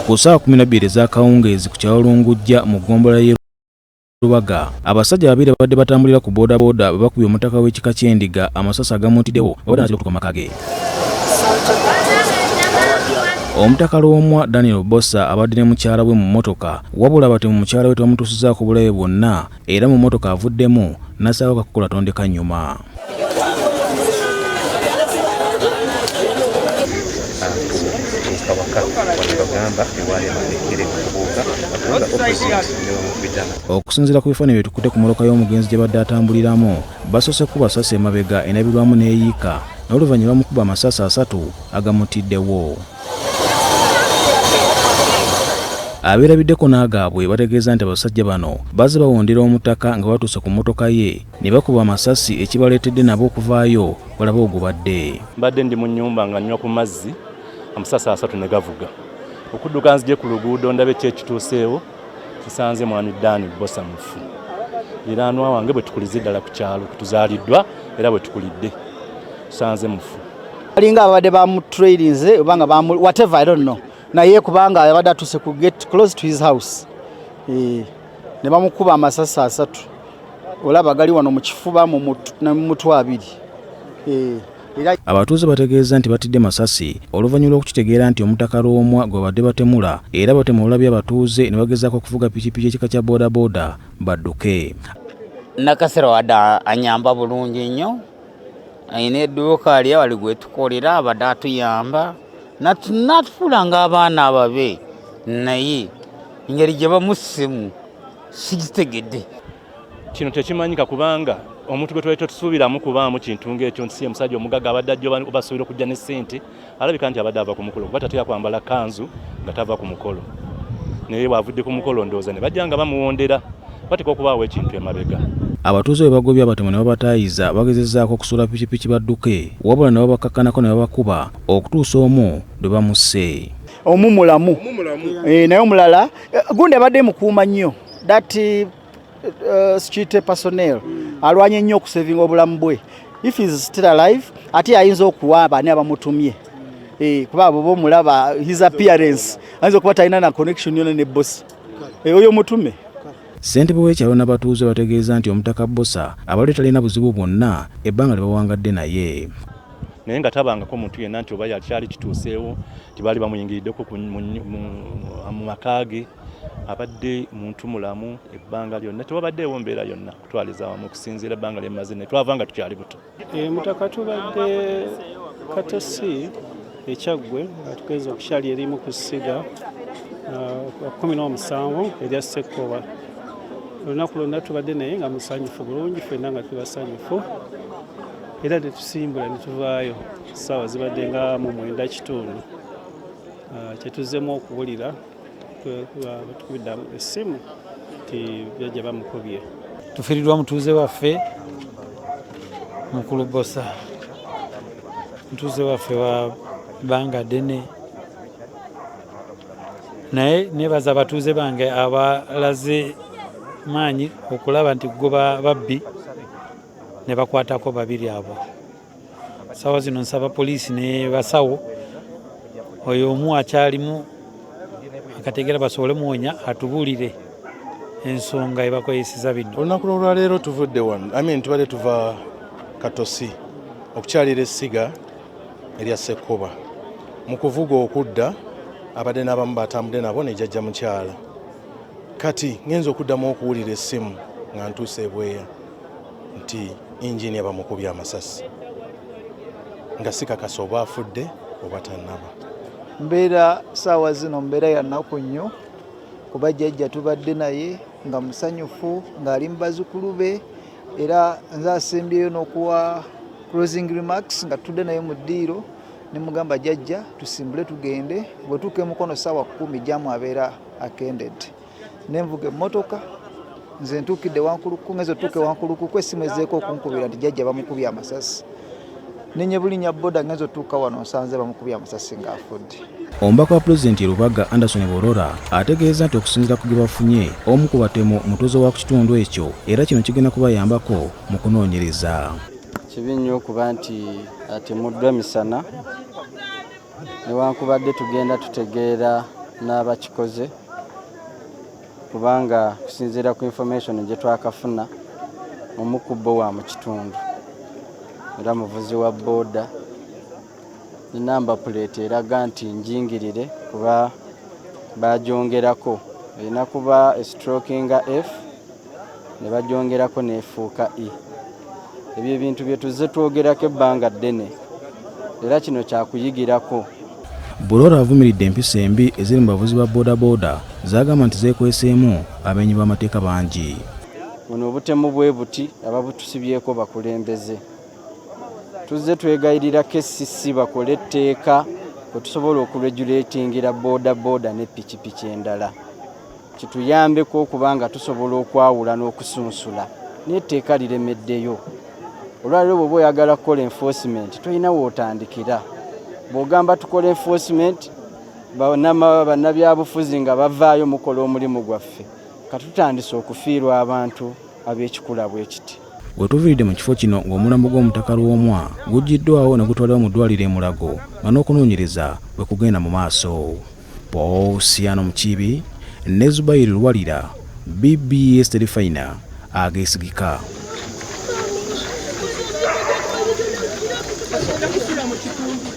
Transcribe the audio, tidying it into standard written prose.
Ku ssaawa 12 ez'akawungeezi ku kyalo Lungujja mu ggombolola y'e Lubaga, abasajja babiri babadde batambulira ku boodabooda bwe bakubye omutaka w'ekika ky'endiga amasasi agamuutiddewo babadde n'akira okutuuka Maka ge. Omutaka Lwomwa Daniel Bossa abadde ne mukyala we mu mmotoka, wabula abatemu mukyala we tebamutuusizzaako bulabe bwonna era mu mmotoka avuddemu n'asalawo akakukola tondeka nnyuma. Okusinziira ku bifaananyi bye tukutte ku mmotoka y'omugenzi gye badde atambuliramu, basoose kuba masasi emabega enabirwamu n'eyiika n'oluvannyuma bamukuba amasasi 3 agamutiddewo. Abeerabiddeko n'agaabwe bategeeza nti abasajja bano bazze bawondera Omutaka nga batuuse ku mmotoka ye ne bakuba amasasi ekibaleetedde nabo okuvaayo balabe ogubadde. Mbadde ndi mu nnyumba nga nnywa ku mazzi, amasasi 3 ne gavuga. Okudduka nzije ku luguudo ndabe ekituuseewo, kisanze mwami Dani Bossa mufu. Iraanwa wange bwe tukulize ddala ku kyalo kutuzaaliddwa era bwe tukulidde kisanze mufu. Alinga abadde bamutrailinze obanga whatever I don't know. Naye kubanga abadde atuse ku get close to his house. Ne bamukuba amasasi 3. Olaba gali wano mu kifuba mu mutwe 2. Abatuuze bategeeza nti batidde masasi oluvannyuma lw'okukitegeera nti Omutaka Lwomwa gwe badde batemula era batemula by'abatuuze ne bagezaako okuvuga pikipiki ekika kya boodabooda badduke. Nakasero wadde anyamba bulungi nnyo. Ayina edduuka ali wali gwe tukolera abadde atuyamba. Natufuula ng'abaana ababe naye engeri gye bamussemu sigitegedde. Kino tekimanyika kubanga omuntu gwe twali tusuubiramu kubaamu kintu ng'ekyo nti si omusajja omugagga abadde ajja basuubira okujja ne ssente, alabika nti abadde ava ku mukolo kuba tatera kwambala kanzu nga tava ku mukolo. Naye bw'avudde ku mukolo ndowooza ne bajja nga bamuwondera bateka okubaawo ekintu emabega. Abatuuze bwe bagobye abatemu ne babataayiza bagezezzaako okusuula pikipiki badduke, wabula ne babakakkanako ne babakuba okutuusa omu lwe bamusse. Omumulamu naye omulala gundi abadde mukuuma nnyo that street personnel alwanye nnyo okusevinga obulamu bwe. If he is still alive ate ayinza okuwaba ne abamutumye kuba abo bomulaba his appearance ayinza okuba talina na connection yonna ne boss oyo mutume. Ssentebe w'ekyalo n'abatuuze bategeeza nti Omutaka Bossa abadde talina buzibu bwonna ebbanga lye bawangadde naye. Naye nga tabangako muntu yenna nti oba yakyali kituuseewo tibaali bamuyingiriddeko mu maka ge. Abadde muntu mulamu ebbanga lyonna tewabaddeewo mbeera yonna kutwaliza wamu okusinziira ebbanga ly'emaze ne twava nga tukyali buto. Mutaka tubadde katosi ekyaggwe nga tugeeza okukyali erimu ku ssiga 17 erya Ssekkoba. Olunaku lwonna tubadde naye nga musanyufu bulungi, ffenna nga tubasanyufu era ne tusimbula ne tuvaayo ssaawa zibadde nga mu 9:00 kye tuzzeemu okuwulira tukubidde essimu nti bajja bamukubye. Tufiiriddwa mutuuze waffe Mukulu Bossa, mutuuze waffe wa bbanga ddene, naye nebaza abatuuze bange abalaze maanyi okulaba nti goba babbi ne bakwatako 2 abo. Ssaawa zino nsaba poliisi ne basawo oyo omu akyalimu akategera basobole muwonya atubuulire ensonga ebakweyisiza bino. Olunaku lwaleero tuvudde wano tubadde tuva Katosi okukyalira essiga erya Ssekkoba. Mu kuvuga okudda abadde n'abamu batambudde nabo ne jjajja mukyala. Kati ngenza okuddamu okuwulira essimu nga ntuuse ebweya nti injini bamukubye amasasi nga sikakasa oba afudde oba tannaba. Mbeera ssaawa zino mbeera ya nnaku nnyo kuba jjajja tubadde naye nga musanyufu ng'ali mu bazzukulu be era nze asembyeyo n'okuwa closing remarks nga tudde naye mu ddiiro ne mugamba jjajja tusimbule tugende, bwe tuuka emukono ssaawa 10 jjamu abeera akendedde. Ne nvuga emmotoka nze ntuukidde wankuluku, ngezo tuuke wankuluku essimu ezzeeko okunkubira nti jjajja bamukubye amasasi. Nenye bulinya boda ngezo tuuka wano nsanze bamukubye amasasi ng'afudde. Omubaka wa Pulezidenti e Lubaga Anderson Borora ategeeza nti okusinziira ku ge bafunye omu ku batemu mutuuze wa ku kitundu ekyo era kino kigenda kubayambako mu kunoonyereza. Kibi nnyo okuba nti atemuddwa misana newankubadde tugenda tutegeera n'abakikoze kubanga kusinziira ku information gye twakafuna omukubbo wa mu kitundu era muvuzi wa booda ni namba plate eraga nti njingirire kuba bajongerako erina kuba strokinga F ne bajongerako nefuuka E. Ebyo ebintu bye tuzze twogerako ebbanga ddene era kino kyakuyigirako. Bulora avumiridde empisa embi eziri mu bavuzi ba booda zagamba nti zeekweseemu abenyi b'amateeka bangi. Buno obutemu bwe buti ababutusibyeko bakulembeze. Tuzze twegayirira KCC bakole etteeka kwe tusobola okuregulatingira booda ne pikipiki endala. Kituyambeko okubanga tusobola okwawula n'okusunsula n'etteeka liremeddeyo. Olwaliro bw'oba oyagala kukola enforcement tolina wootandikira. Bw'ogamba tukola enforcement bannabyabufuzi nga bavaayo mukola omulimu gwaffe katutandise okufiirwa abantu ab'ekikula bwe kiti. Wetuviiridde mu kifo kino ng'omulambo gw'omutaka Lwomwa guggiddwawo ne gutwalibwa mu ddwaliro e Mulago nga n'okunoonyereza bwe kugenda mu maaso. Pausiano Mukiibi ne Zubairi Lwalira, BBS Terefayina, Ageesigika. Mu kitundu